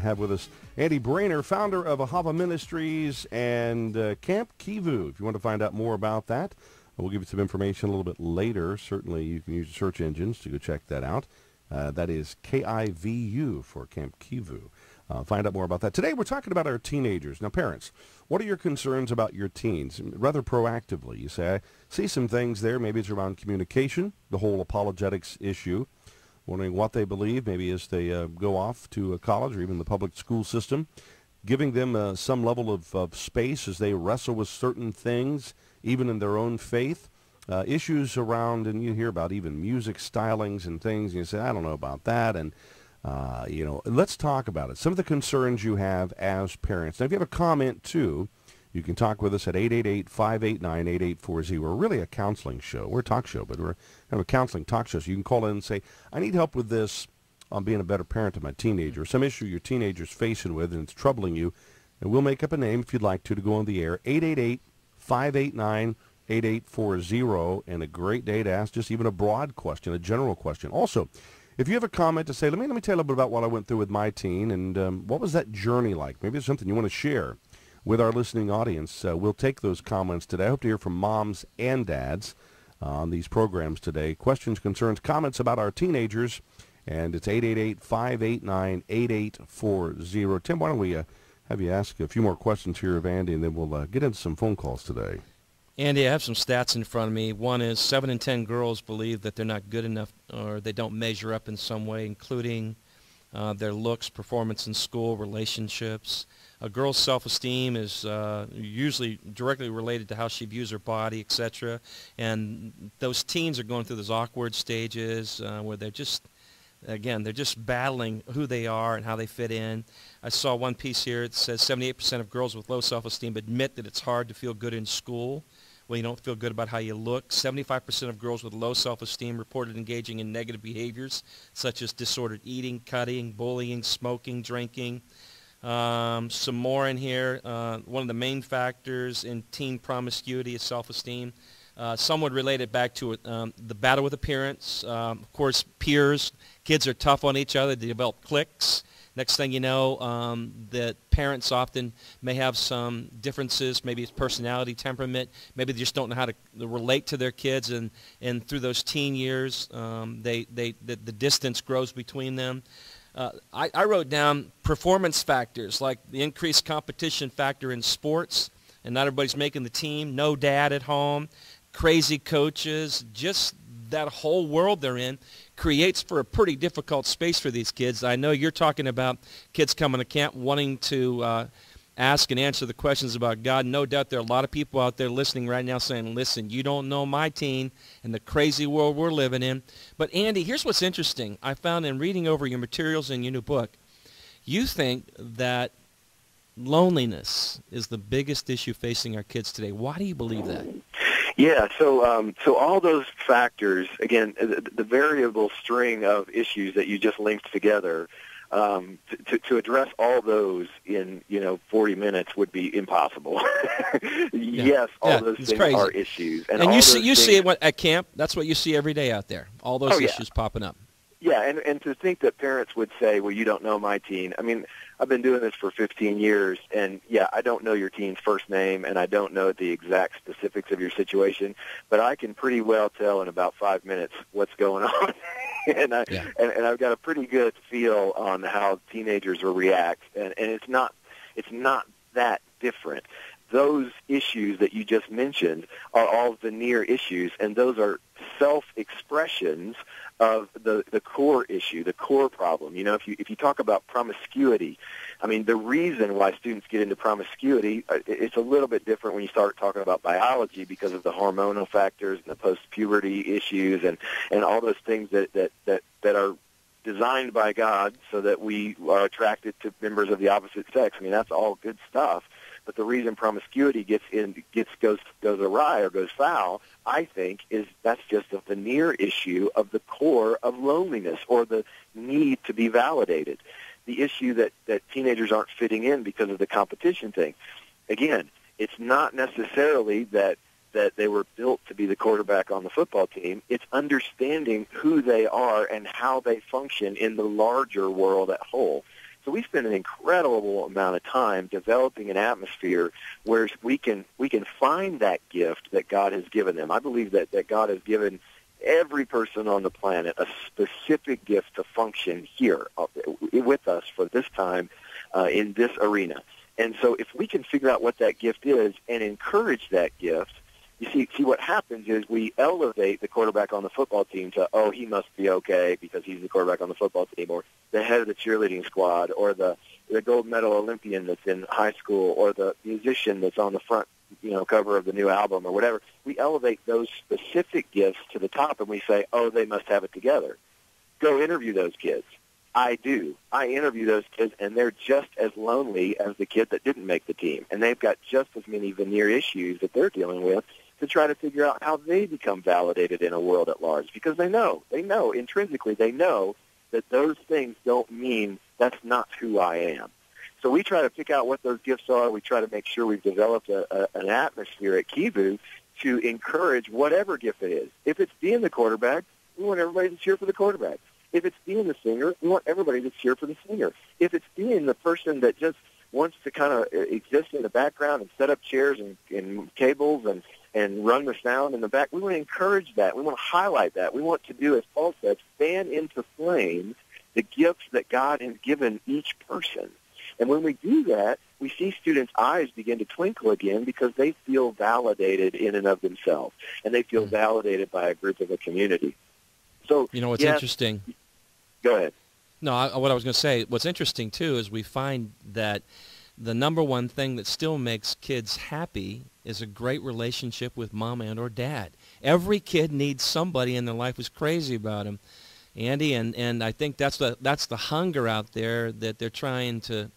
Have with us Andy Braner, founder of Ahava Ministries and Camp Kivu. If you want to find out more about that, we'll give you some information a little bit later. Certainly, you can use search engines to go check that out. That is KIVU for Camp Kivu. Find out more about that. Today, we're talking about our teenagers. Now, parents, what are your concerns about your teens? Rather proactively, you say, I see some things there. Maybe it's around communication, the whole apologetics issue. Wondering what they believe, maybe as they go off to college or even the public school system, giving them some level of space as they wrestle with certain things, even in their own faith. Issues around, and you hear about even music stylings and things, and you say, I don't know about that, and, let's talk about it. Some of the concerns you have as parents. Now, if you have a comment, too, you can talk with us at 888-589-8840. We're really a counseling show. We're a talk show, but we're a counseling talk show. So you can call in and say, I need help with this on being a better parent to my teenager, some issue your teenager's facing with and it's troubling you. And we'll make up a name if you'd like to go on the air, 888-589-8840. And a great day to ask just even a broad question, a general question. Also, if you have a comment to say, let me tell you a little bit about what I went through with my teen and what was that journey like? Maybe it's something you want to share with our listening audience. We'll take those comments today. I hope to hear from moms and dads on these programs today. Questions, concerns, comments about our teenagers, and it's 888-589-8840. Tim, why don't we have you ask a few more questions here of Andy, and then we'll get into some phone calls today. Andy, I have some stats in front of me. One is 7 in 10 girls believe that they're not good enough or they don't measure up in some way, including their looks, performance in school, relationships. A girl's self-esteem is usually directly related to how she views her body, etc. And those teens are going through those awkward stages where they're just battling who they are and how they fit in. I saw one piece here. It says 78% of girls with low self-esteem admit that it's hard to feel good in school when you don't feel good about how you look. 75% of girls with low self-esteem reported engaging in negative behaviors such as disordered eating, cutting, bullying, smoking, drinking. Some more in here. One of the main factors in teen promiscuity is self-esteem. Some would relate it back to the battle with appearance. Of course, peers. Kids are tough on each other. They develop cliques. Next thing you know, that parents often may have some differences. Maybe it's personality, temperament. Maybe they just don't know how to relate to their kids. And through those teen years, the distance grows between them. I wrote down performance factors like the increased competition factor in sports, and not everybody's making the team, no dad at home, crazy coaches, just that whole world they're in creates for a pretty difficult space for these kids. I know you're talking about kids coming to camp wanting to ask and answer the questions about God. No doubt there are a lot of people out there listening right now saying, listen, you don't know my teen and the crazy world we're living in. But, Andy, here's what's interesting. I found in reading over your materials in your new book, you think that loneliness is the biggest issue facing our kids today. Why do you believe that? Yeah, so all those factors, again, the variable string of issues that you just linked together, to address all those in 40 minutes would be impossible. Yes, all those things crazy. Are issues, and you see it at camp. That's what you see every day out there. All those issues popping up. Yeah, and to think that parents would say, well, you don't know my teen. I mean, I've been doing this for 15 years, and, yeah, I don't know your teen's first name, and I don't know the exact specifics of your situation, but I can pretty well tell in about 5 minutes what's going on. and I've got a pretty good feel on how teenagers will react, and it's not that different. Those issues that you just mentioned are all veneer issues, and those are self-expressions of the core issue, the core problem. If you talk about promiscuity, I mean, the reason why students get into promiscuity, it's a little bit different when you start talking about biology because of the hormonal factors and the post-puberty issues and all those things that are designed by God so that we are attracted to members of the opposite sex. I mean, that's all good stuff. But the reason promiscuity goes awry or goes foul, I think, is that's just a veneer issue of the core of loneliness or the need to be validated. The issue that teenagers aren't fitting in because of the competition thing. Again, it's not necessarily that they were built to be the quarterback on the football team. It's understanding who they are and how they function in the larger world at whole. So we spend an incredible amount of time developing an atmosphere where we can find that gift that God has given them. I believe that God has given every person on the planet a specific gift to function here with us for this time in this arena. And so if we can figure out what that gift is and encourage that gift, you see what happens is we elevate the quarterback on the football team to, oh, he must be okay because he's the quarterback on the football team, or the head of the cheerleading squad, or the gold medal Olympian that's in high school, or the musician that's on the front cover of the new album or whatever. We elevate those specific gifts to the top, and we say, oh, they must have it together. Go interview those kids. I do. I interview those kids, and they're just as lonely as the kid that didn't make the team, and they've got just as many veneer issues that they're dealing with to try to figure out how they become validated in a world at large, because they know, intrinsically, they know that those things don't mean that's not who I am. So we try to pick out what those gifts are. We try to make sure we've developed an atmosphere at Kivu to encourage whatever gift it is. If it's being the quarterback, we want everybody to cheer for the quarterback. If it's being the singer, we want everybody to cheer for the singer. If it's being the person that just wants to kind of exist in the background and set up chairs and tables and run the sound in the back, we want to encourage that. We want to highlight that. We want to do, as Paul said, fan into flame the gifts that God has given each person. And when we do that, we see students' eyes begin to twinkle again because they feel validated in and of themselves, and they feel validated by a group of a community. So, what's interesting. Go ahead. No, what I was going to say, what's interesting, too, is we find that the number one thing that still makes kids happy is a great relationship with mom and or dad. Every kid needs somebody in their life who's crazy about them, Andy, and I think that's the hunger out there that they're trying to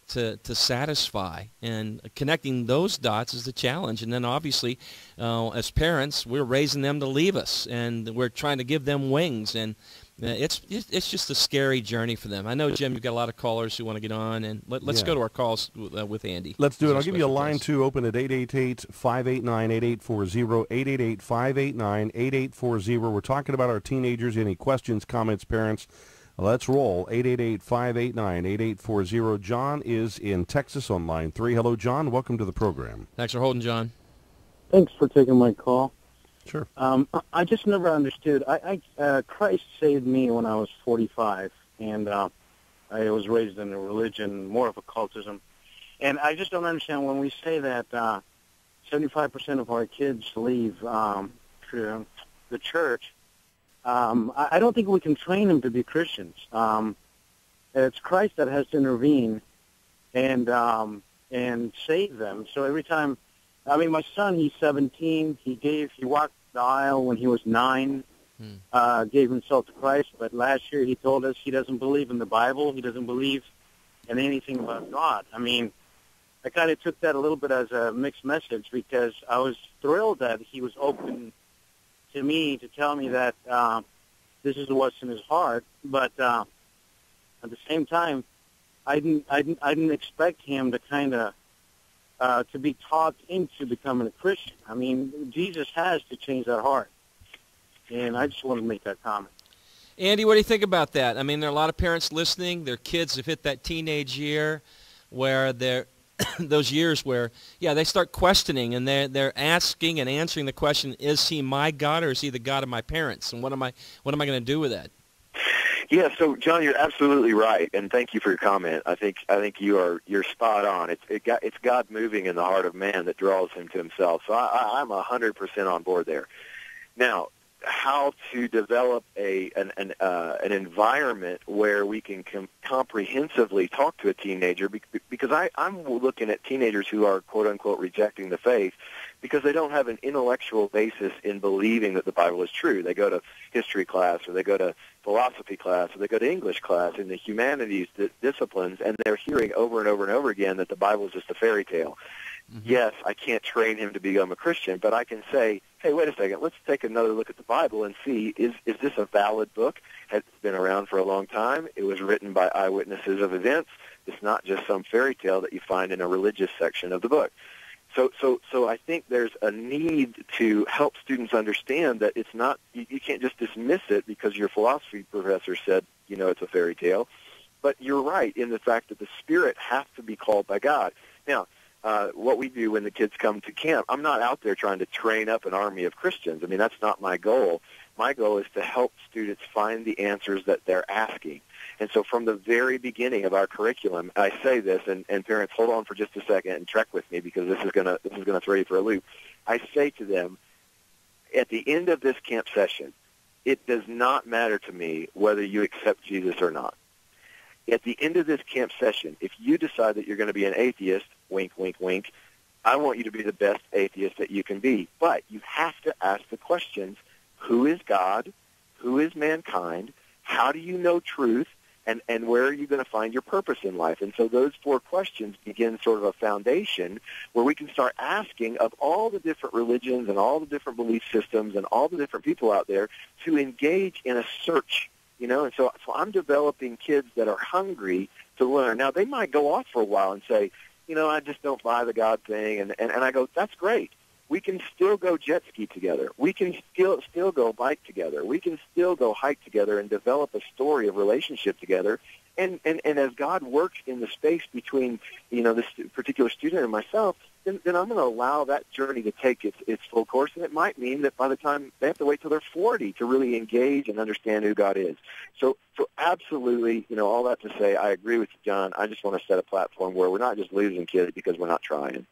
satisfy, and connecting those dots is the challenge. And then obviously, as parents, we're raising them to leave us, and we're trying to give them wings, and it's just a scary journey for them. I know, Jim, you've got a lot of callers who want to get on, and let's go to our calls with Andy. Let's do it. I'll give you a line, too, open at 888-589-8840, 888-589-8840. We're talking about our teenagers. Any questions, comments, parents? Let's roll. 888-589-8840. John is in Texas on line 3. Hello, John. Welcome to the program. Thanks for holding, John. Thanks for taking my call. Sure. I just never understood. Christ saved me when I was 45, and I was raised in a religion, more of occultism. And I just don't understand when we say that 75% of our kids leave the church. I don't think we can train them to be Christians. It's Christ that has to intervene and save them. So every time, my son, he's 17. He walked the aisle when he was 9, gave himself to Christ. But last year he told us he doesn't believe in the Bible. He doesn't believe in anything about God. I kind of took that a little bit as a mixed message, because I was thrilled that he was open to me to tell me that this is what's in his heart, but at the same time, I didn't expect him to kind of to be talked into becoming a Christian. Jesus has to change that heart, and I just wanted to make that comment. Andy, what do you think about that? There are a lot of parents listening. Their kids have hit that teenage year where they're those years where, they start questioning, and they're asking and answering the question, is he my God or is he the God of my parents? And what am I going to do with that? Yeah, so John, you're absolutely right, and thank you for your comment. I think you're spot on. It's God moving in the heart of man that draws him to himself. So I'm 100% on board there. Now, how to develop an environment where we can comprehensively talk to a teenager, because I'm looking at teenagers who are, quote-unquote, rejecting the faith because they don't have an intellectual basis in believing that the Bible is true. They go to history class, or they go to philosophy class, or they go to English class in the humanities disciplines, and they're hearing over and over and over again that the Bible is just a fairy tale. Mm-hmm. Yes, I can't train him to become a Christian, but I can say, hey, wait a second, let's take another look at the Bible and see, is this a valid book? Has it been around for a long time? It was written by eyewitnesses of events. It's not just some fairy tale that you find in a religious section of the book. So I think there's a need to help students understand that it's not, you can't just dismiss it because your philosophy professor said, it's a fairy tale. But you're right in the fact that the Spirit has to be called by God. Now, what we do when the kids come to camp, I'm not out there trying to train up an army of Christians. I mean, that's not my goal. My goal is to help students find the answers that they're asking. And so from the very beginning of our curriculum, I say this, and parents, hold on for just a second and trek with me because this is gonna throw you for a loop. I say to them, at the end of this camp session, it does not matter to me whether you accept Jesus or not. At the end of this camp session, if you decide that you're going to be an atheist, wink, wink, wink, I want you to be the best atheist that you can be. But you have to ask the questions, who is God? Who is mankind? How do you know truth? And where are you going to find your purpose in life? And so those 4 questions begin sort of a foundation where we can start asking of all the different religions and all the different belief systems and all the different people out there to engage in a search, you know. And so I'm developing kids that are hungry to learn. Now, they might go off for a while and say, you know, I just don't buy the God thing. And I go, that's great. We can still go jet ski together. We can still go bike together. We can still go hike together and develop a story of relationship together. And as God works in the space between, you know, this particular student and myself, then I'm going to allow that journey to take its full course. And it might mean that by the time they have to wait till they're 40 to really engage and understand who God is. So absolutely, you know, all that to say, I agree with you, John. I just want to set a platform where we're not just losing kids because we're not trying.